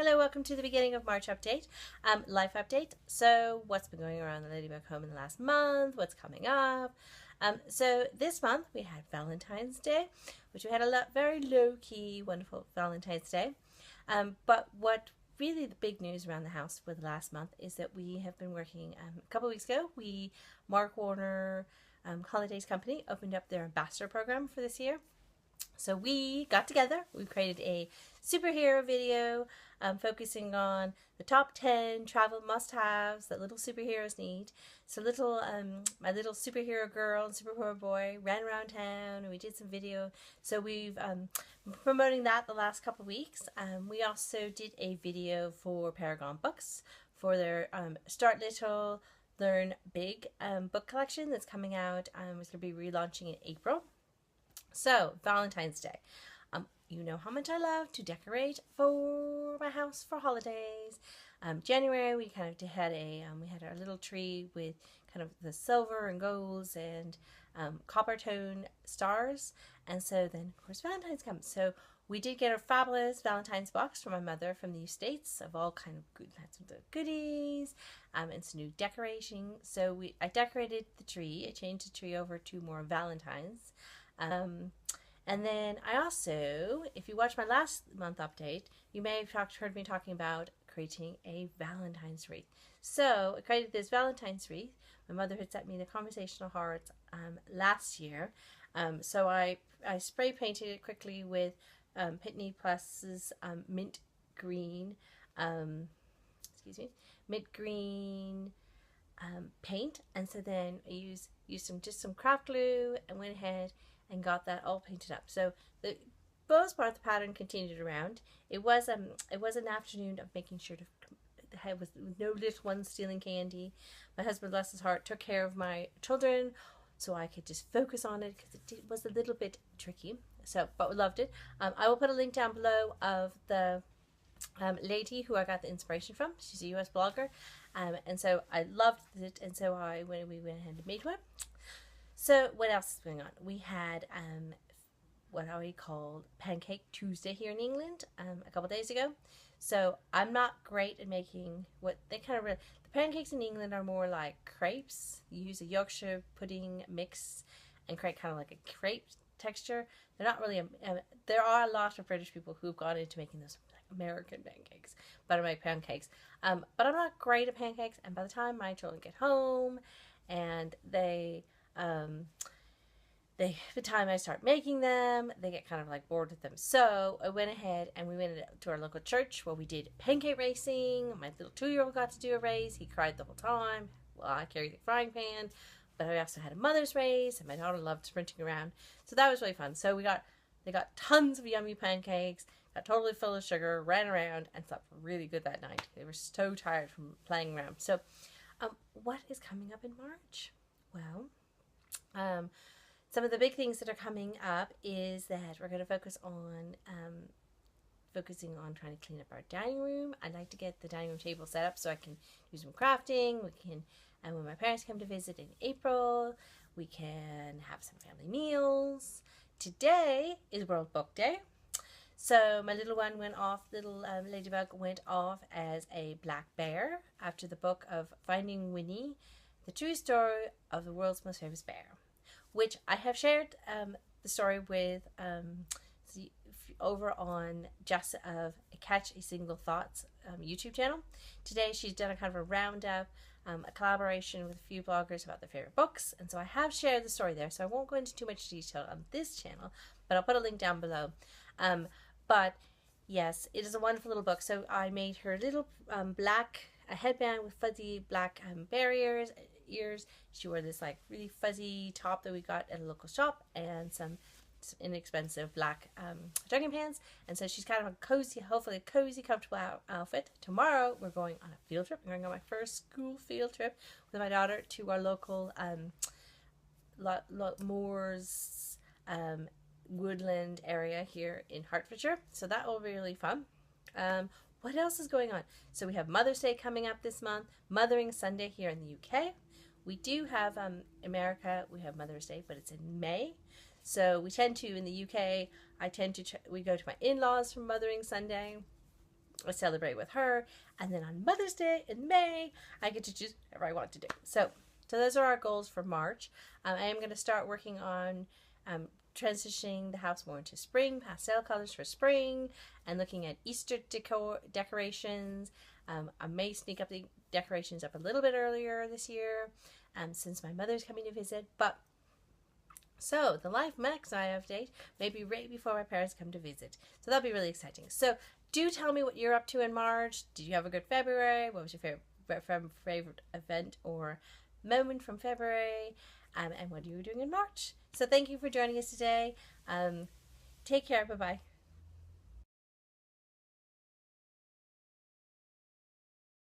Hello, welcome to the beginning of March update, life update. So what's been going around the LadyBug home in the last month, what's coming up. So this month we had Valentine's Day, which we had a very low-key, wonderful Valentine's Day. But what really the big news around the house for the last month is that we have been working, a couple of weeks ago, Mark Warner Holidays Company opened up their ambassador program for this year. So we got together, we created a superhero video focusing on the top 10 travel must-haves that little superheroes need. So my little superhero girl and superhero boy ran around town and we did some video. So we've been promoting that the last couple of weeks. We also did a video for Paragon Books for their Start Little, Learn Big book collection that's coming out. It's going to be relaunching in April. So, Valentine's Day. You know how much I love to decorate for my house for holidays. January we kind of had we had our little tree with kind of the silver and golds and copper tone stars. And so then of course Valentine's comes. So we did get a fabulous Valentine's box from my mother from the States of all kind of goodies and some new decoration. So I decorated the tree. I changed the tree over to more Valentine's. And then I also, if you watch my last month update, you may have heard me talking about creating a Valentine's wreath. So I created this Valentine's wreath. My mother had sent me the conversational hearts last year. So I spray painted it quickly with Pitney Plus's mint green, mint green paint. And so then I used some craft glue and went ahead and got that all painted up. So the most part of the pattern continued around. It was an afternoon of making sure the head was no little one stealing candy. My husband, bless his heart, took care of my children so I could just focus on it because it was a little bit tricky. So, but we loved it. I will put a link down below of the lady who I got the inspiration from. She's a US blogger, and so I loved it, and so we went ahead and made one. So what else is going on? We had what we called Pancake Tuesday here in England a couple days ago. So I'm not great at making what they the pancakes in England are more like crepes. You use a Yorkshire pudding mix and create kind of like a crepe texture. They're not really there are a lot of British people who've gone into making those American pancakes, buttermilk pancakes. But I'm not great at pancakes, and by the time my children get home and by the time I start making them, they get kind of like bored with them. So I went ahead and we went to our local church where we did pancake racing. My little 2-year-old got to do a race. He cried the whole time. Well, I carried the frying pan, but I also had a mother's race, and my daughter loved sprinting around. So that was really fun. So they got tons of yummy pancakes, got totally full of sugar, ran around, and slept really good that night. They were so tired from playing around. So what is coming up in March? Well, some of the big things that are coming up is that we're going to focusing on trying to clean up our dining room. I'd like to get the dining room table set up so I can do some crafting. And when my parents come to visit in April, we can have some family meals. Today is World Book Day. So my little one went off, LadyBug went off as a black bear after the book of Finding Winnie, the true story of the world's most famous bear, which I have shared the story with over on Jess of Catch a Single Thoughts YouTube channel. Today she's done a kind of a roundup, a collaboration with a few bloggers about their favorite books, and so I have shared the story there, so I won't go into too much detail on this channel, but I'll put a link down below. But yes, it is a wonderful little book. So I made her little black headband with fuzzy black ears. She wore this like really fuzzy top that we got at a local shop and some inexpensive black jogging pants. And so she's kind of a cozy, hopefully a cozy, comfortable outfit. Tomorrow we're going on a field trip. I'm going on my first school field trip with my daughter to our local moors woodland area here in Hertfordshire. So that will be really fun. What else is going on? So we have Mother's Day coming up this month, Mothering Sunday here in the UK. We do have America, we have Mother's Day, but it's in May. So we tend to, in the UK, we go to my in-laws for Mothering Sunday. I celebrate with her. And then on Mother's Day in May, I get to choose whatever I want to do. So those are our goals for March. I am going to start working on transitioning the house more into spring, pastel colors for spring, and looking at Easter decorations. I may sneak up the decorations up a little bit earlier this year since my mother's coming to visit. But so the Life Max update may be right before my parents come to visit. So that'll be really exciting. So do tell me what you're up to in March. Did you have a good February? What was your favorite event or moment from February? And what are you doing in March? So thank you for joining us today. Take care. Bye-bye.